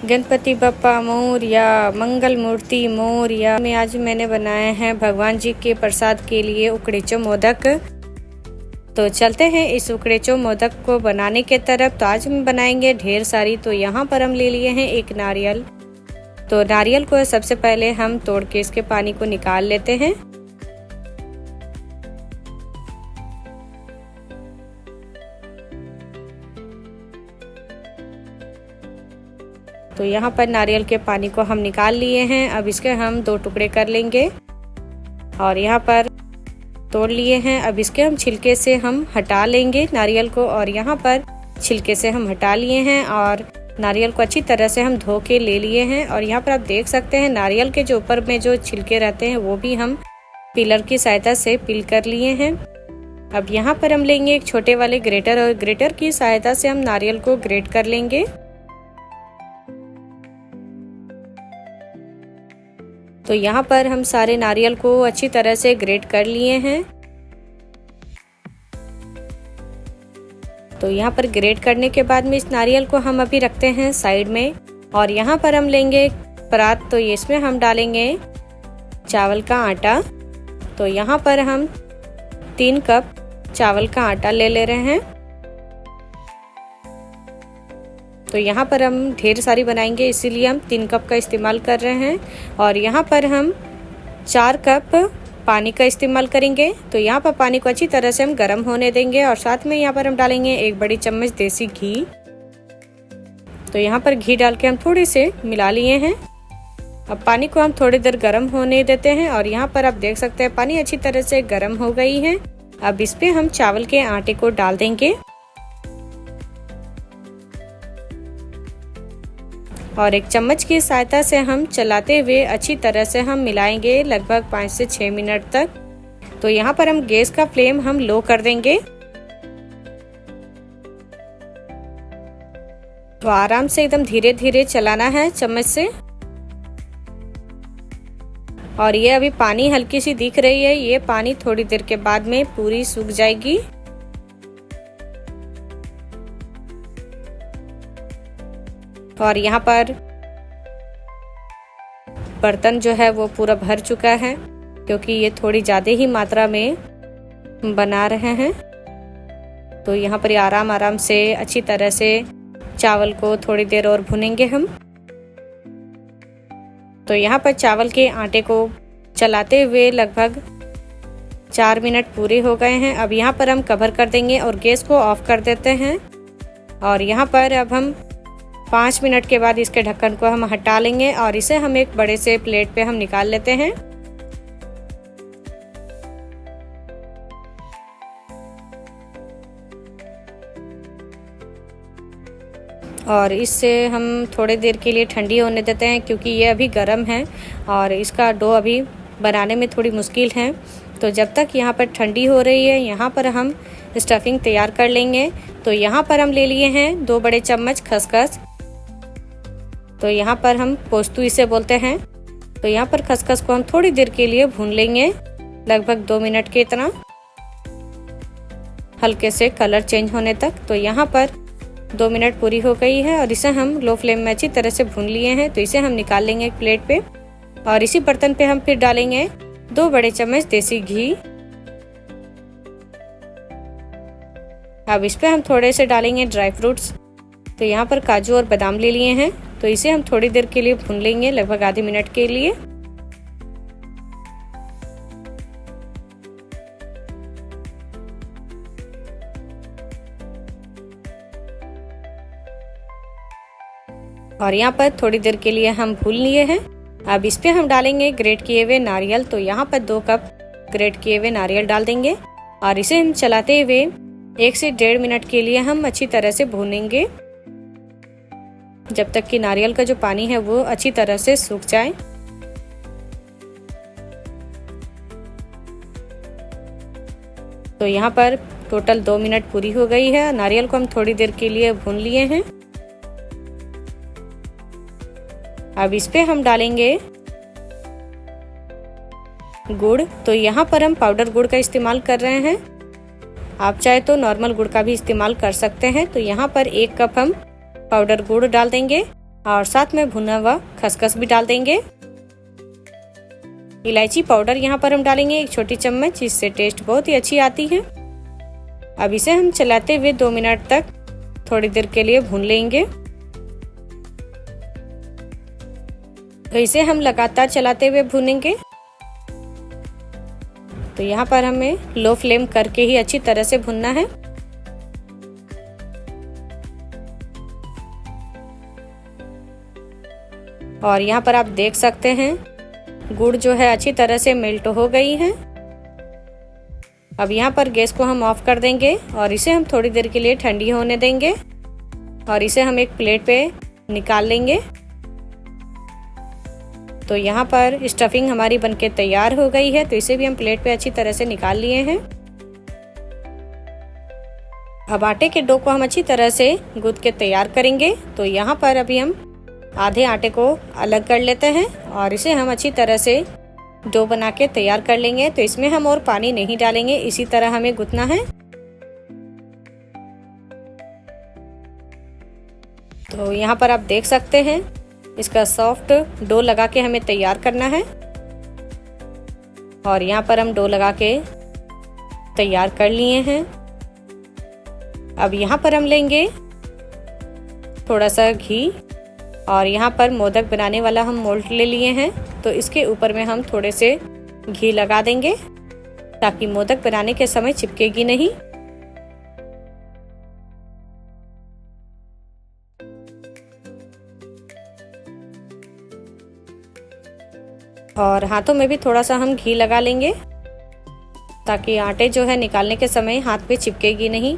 गणपति बप्पा मोरया, मंगल मूर्ति मोरया। में आज मैंने बनाए हैं भगवान जी के प्रसाद के लिए उकड़ीचो मोदक। तो चलते हैं इस उकड़ीचो मोदक को बनाने के तरफ। तो आज हम बनाएंगे ढेर सारी। तो यहाँ पर हम ले लिए हैं एक नारियल। तो नारियल को सबसे पहले हम तोड़ के इसके पानी को निकाल लेते हैं। तो यहाँ पर नारियल के पानी को हम निकाल लिए हैं। अब इसके हम 2 टुकड़े कर लेंगे और यहाँ पर तोड़ लिए हैं। अब इसके हम छिलके से हम हटा लेंगे नारियल को, और यहाँ पर छिलके से हम हटा लिए हैं और नारियल को अच्छी तरह से हम धो के ले लिए हैं। और यहाँ पर आप देख सकते हैं नारियल के जो ऊपर में जो छिलके रहते हैं वो भी हम पिलर की सहायता से पील कर लिए हैं। अब यहाँ पर हम लेंगे एक छोटे वाले ग्रेटर, और ग्रेटर की सहायता से हम नारियल को ग्रेट कर लेंगे। तो यहाँ पर हम सारे नारियल को अच्छी तरह से ग्रेट कर लिए हैं। तो यहाँ पर ग्रेट करने के बाद में इस नारियल को हम अभी रखते हैं साइड में। और यहाँ पर हम लेंगे परात। तो इसमें हम डालेंगे चावल का आटा। तो यहाँ पर हम 3 कप चावल का आटा ले रहे हैं। तो यहाँ पर हम ढेर सारी बनाएंगे, इसीलिए हम 3 कप का इस्तेमाल कर रहे हैं। और यहाँ पर हम 4 कप पानी का इस्तेमाल करेंगे। तो यहाँ पर पानी को अच्छी तरह से हम गर्म होने देंगे, और साथ में यहाँ पर हम डालेंगे 1 बड़ी चम्मच देसी घी। तो यहाँ पर घी डाल के हम थोड़े से मिला लिए हैं। अब पानी को हम थोड़ी देर गर्म होने देते हैं, और यहाँ पर आप देख सकते हैं पानी अच्छी तरह से गर्म हो गई है। अब इस पे हम चावल के आटे को डाल देंगे और 1 चम्मच की सहायता से हम चलाते हुए अच्छी तरह से हम मिलाएंगे लगभग 5 से 6 मिनट तक। तो यहाँ पर हम गैस का फ्लेम हम लो कर देंगे। तो आराम से एकदम धीरे धीरे चलाना है चम्मच से। और ये अभी पानी हल्की सी दिख रही है, ये पानी थोड़ी देर के बाद में पूरी सूख जाएगी। और यहाँ पर बर्तन जो है वो पूरा भर चुका है, क्योंकि ये थोड़ी ज़्यादा ही मात्रा में बना रहे हैं। तो यहाँ पर आराम आराम से अच्छी तरह से चावल को थोड़ी देर और भुनेंगे हम। तो यहाँ पर चावल के आटे को चलाते हुए लगभग 4 मिनट पूरे हो गए हैं। अब यहाँ पर हम कवर कर देंगे और गैस को ऑफ कर देते हैं। और यहाँ पर अब हम 5 मिनट के बाद इसके ढक्कन को हम हटा लेंगे, और इसे हम एक बड़े से प्लेट पे हम निकाल लेते हैं। और इससे हम थोड़ी देर के लिए ठंडी होने देते हैं, क्योंकि ये अभी गर्म है और इसका डो अभी बनाने में थोड़ी मुश्किल है। तो जब तक यहाँ पर ठंडी हो रही है, यहाँ पर हम स्टफिंग तैयार कर लेंगे। तो यहाँ पर हम ले लिए हैं 2 बड़े चम्मच खसखस। तो यहाँ पर हम पोस्तू इसे बोलते हैं। तो यहाँ पर खसखस को हम थोड़ी देर के लिए भून लेंगे, लगभग 2 मिनट के इतना, हल्के से कलर चेंज होने तक। तो यहाँ पर 2 मिनट पूरी हो गई है, और इसे हम लो फ्लेम में अच्छी तरह से भून लिए हैं। तो इसे हम निकाल लेंगे एक प्लेट पे, और इसी बर्तन पे हम फिर डालेंगे 2 बड़े चम्मच देसी घी। अब इस पे हम थोड़े से डालेंगे ड्राई फ्रूट्स। तो यहाँ पर काजू और बादाम ले लिए हैं। तो इसे हम थोड़ी देर के लिए भून लेंगे, लगभग आधे मिनट के लिए। और यहाँ पर थोड़ी देर के लिए हम भून लिए हैं। अब इस पे हम डालेंगे ग्रेट किए हुए नारियल। तो यहाँ पर 2 कप ग्रेट किए हुए नारियल डाल देंगे, और इसे हम चलाते हुए 1 से 1.5 मिनट के लिए हम अच्छी तरह से भूनेंगे, जब तक कि नारियल का जो पानी है वो अच्छी तरह से सूख जाए। तो यहाँ पर टोटल 2 मिनट पूरी हो गई है। नारियल को हम थोड़ी देर के लिए भून लिए हैं। अब इस पे हम डालेंगे गुड़। तो यहाँ पर हम पाउडर गुड़ का इस्तेमाल कर रहे हैं। आप चाहे तो नॉर्मल गुड़ का भी इस्तेमाल कर सकते हैं। तो यहाँ पर 1 कप हम पाउडर गुड़ डाल देंगे, और साथ में भुना हुआ खसखस भी डाल देंगे। इलायची पाउडर यहाँ पर हम डालेंगे 1 छोटी चम्मच, जिससे टेस्ट बहुत ही अच्छी आती है। अब इसे हम चलाते हुए 2 मिनट तक थोड़ी देर के लिए भून लेंगे। तो इसे हम लगातार चलाते हुए भूनेंगे। तो यहाँ पर हमें लो फ्लेम करके ही अच्छी तरह से भूनना है। और यहाँ पर आप देख सकते हैं गुड़ जो है अच्छी तरह से मेल्ट हो गई है। अब यहाँ पर गैस को हम ऑफ कर देंगे और इसे हम थोड़ी देर के लिए ठंडी होने देंगे और इसे हम एक प्लेट पे निकाल लेंगे। तो यहाँ पर स्टफिंग हमारी बनके तैयार हो गई है। तो इसे भी हम प्लेट पे अच्छी तरह से निकाल लिए हैं। अब आटे के डो को हम अच्छी तरह से गूंथ के तैयार करेंगे। तो यहाँ पर अभी हम आधे आटे को अलग कर लेते हैं और इसे हम अच्छी तरह से डो बना के तैयार कर लेंगे। तो इसमें हम और पानी नहीं डालेंगे, इसी तरह हमें गूंथना है। तो यहाँ पर आप देख सकते हैं इसका सॉफ्ट डो लगा के हमें तैयार करना है। और यहाँ पर हम डो लगा के तैयार कर लिए हैं। अब यहाँ पर हम लेंगे थोड़ा सा घी और यहाँ पर मोदक बनाने वाला हम मोल्ड ले लिए हैं। तो इसके ऊपर में हम थोड़े से घी लगा देंगे ताकि मोदक बनाने के समय चिपकेगी नहीं। और हाथों में भी थोड़ा सा हम घी लगा लेंगे ताकि आटे जो है निकालने के समय हाथ पे चिपकेगी नहीं।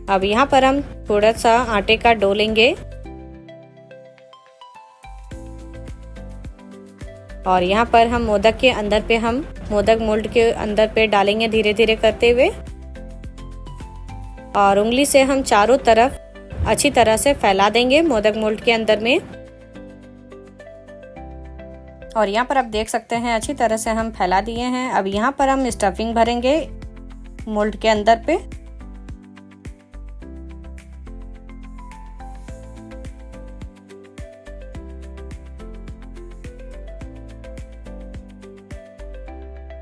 अब यहाँ पर हम थोड़ा सा आटे का डो लेंगे और यहाँ पर हम मोदक के अंदर पे हम मोदक मोल्ड के अंदर पे डालेंगे धीरे धीरे करते हुए। और उंगली से हम चारों तरफ अच्छी तरह से फैला देंगे मोदक मोल्ड के अंदर में। और यहाँ पर आप देख सकते हैं अच्छी तरह से हम फैला दिए हैं। अब यहाँ पर हम स्टफिंग भरेंगे मोल्ड के अंदर पे।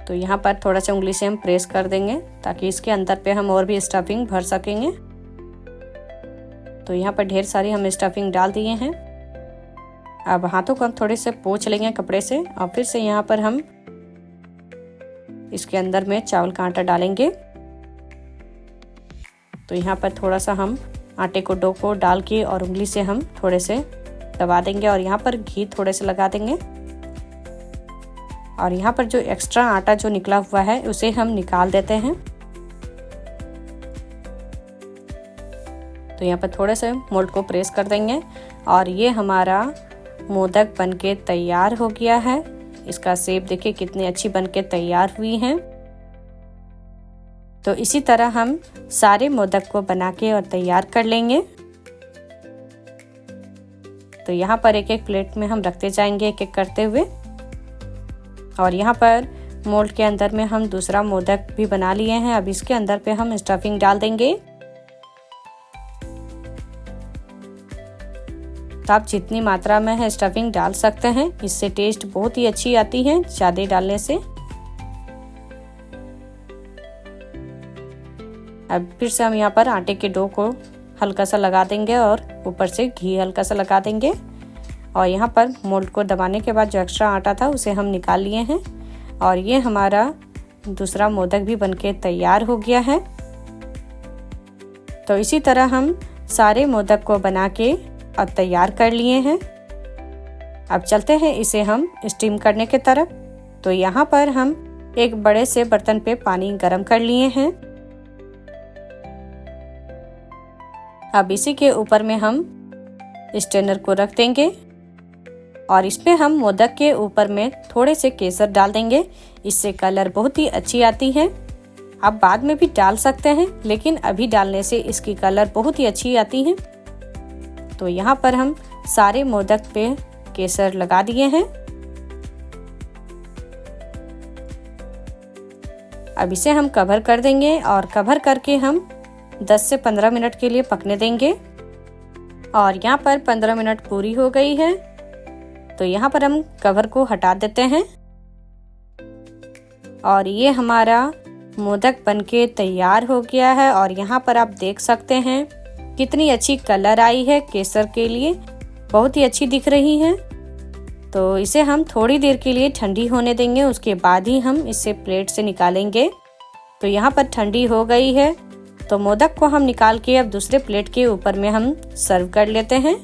तो यहाँ पर थोड़ा सा उंगली से हम प्रेस कर देंगे ताकि इसके अंदर पे हम और भी स्टफिंग भर सकेंगे। तो यहाँ पर ढेर सारी हम स्टफिंग डाल दिए हैं। अब हाथों को हम थोड़े से पोंछ लेंगे कपड़े से और फिर से यहाँ पर हम इसके अंदर में चावल का आटा डालेंगे। तो यहाँ पर थोड़ा सा हम आटे को डो को डाल के और उंगली से हम थोड़े से दबा देंगे और यहाँ पर घी थोड़े से लगा देंगे। और यहाँ पर जो एक्स्ट्रा आटा जो निकला हुआ है उसे हम निकाल देते हैं। तो यहाँ पर थोड़े से मोल्ड को प्रेस कर देंगे और ये हमारा मोदक बनके तैयार हो गया है। इसका शेप देखिए कितनी अच्छी बनके तैयार हुई है। तो इसी तरह हम सारे मोदक को बना के और तैयार कर लेंगे। तो यहाँ पर एक एक प्लेट में हम रखते जाएंगे एक एक करते हुए। और यहाँ पर मोल्ड के अंदर में हम दूसरा मोदक भी बना लिए हैं। अब इसके अंदर पे हम स्टफिंग डाल देंगे। तो आप जितनी मात्रा में है स्टफिंग डाल सकते हैं, इससे टेस्ट बहुत ही अच्छी आती है ज़्यादा डालने से। अब फिर से हम यहाँ पर आटे के डो को हल्का सा लगा देंगे और ऊपर से घी हल्का सा लगा देंगे। और यहाँ पर मोल्ड को दबाने के बाद जो एक्स्ट्रा आटा था उसे हम निकाल लिए हैं। और ये हमारा दूसरा मोदक भी बनके तैयार हो गया है। तो इसी तरह हम सारे मोदक को बना के अब तैयार कर लिए हैं। अब चलते हैं इसे हम स्टीम करने की तरफ। तो यहाँ पर हम एक बड़े से बर्तन पे पानी गरम कर लिए हैं। अब इसी के ऊपर में हम स्ट्रेनर को रख देंगे और इसमें हम मोदक के ऊपर में थोड़े से केसर डाल देंगे। इससे कलर बहुत ही अच्छी आती है। आप बाद में भी डाल सकते हैं, लेकिन अभी डालने से इसकी कलर बहुत ही अच्छी आती है। तो यहाँ पर हम सारे मोदक पे केसर लगा दिए हैं। अब इसे हम कवर कर देंगे और कवर करके हम 10 से 15 मिनट के लिए पकने देंगे। और यहाँ पर 15 मिनट पूरी हो गई है। तो यहाँ पर हम कवर को हटा देते हैं और ये हमारा मोदक बनके तैयार हो गया है। और यहाँ पर आप देख सकते हैं कितनी अच्छी कलर आई है केसर के लिए, बहुत ही अच्छी दिख रही है। तो इसे हम थोड़ी देर के लिए ठंडी होने देंगे, उसके बाद ही हम इसे प्लेट से निकालेंगे। तो यहाँ पर ठंडी हो गई है, तो मोदक को हम निकाल के अब दूसरे प्लेट के ऊपर में हम सर्व कर लेते हैं।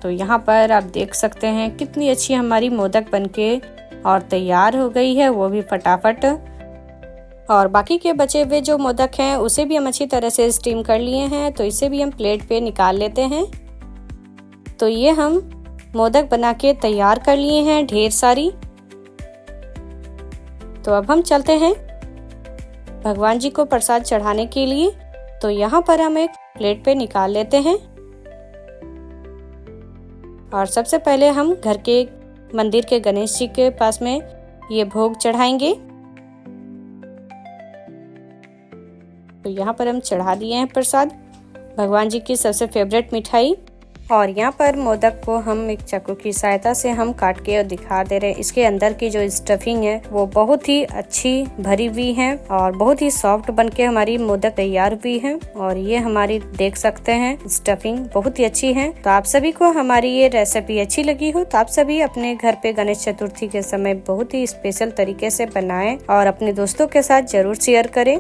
तो यहाँ पर आप देख सकते हैं कितनी अच्छी हमारी मोदक बनके और तैयार हो गई है, वो भी फटाफट। और बाकी के बचे हुए जो मोदक हैं उसे भी हम अच्छी तरह से स्टीम कर लिए हैं, तो इसे भी हम प्लेट पे निकाल लेते हैं। तो ये हम मोदक बना के तैयार कर लिए हैं ढेर सारी। तो अब हम चलते हैं भगवान जी को प्रसाद चढ़ाने के लिए। तो यहाँ पर हम एक प्लेट पे निकाल लेते हैं और सबसे पहले हम घर के मंदिर के गणेश जी के पास में ये भोग चढ़ाएंगे। तो यहाँ पर हम चढ़ा दिए हैं प्रसाद, भगवान जी की सबसे फेवरेट मिठाई। और यहाँ पर मोदक को हम एक चाकू की सहायता से हम काट के दिखा दे रहे हैं। इसके अंदर की जो स्टफिंग है वो बहुत ही अच्छी भरी हुई है और बहुत ही सॉफ्ट बनके हमारी मोदक तैयार हुई है। और ये हमारी देख सकते हैं स्टफिंग बहुत ही अच्छी है। तो आप सभी को हमारी ये रेसिपी अच्छी लगी हो तो आप सभी अपने घर पे गणेश चतुर्थी के समय बहुत ही स्पेशल तरीके से बनाएं और अपने दोस्तों के साथ जरूर शेयर करें।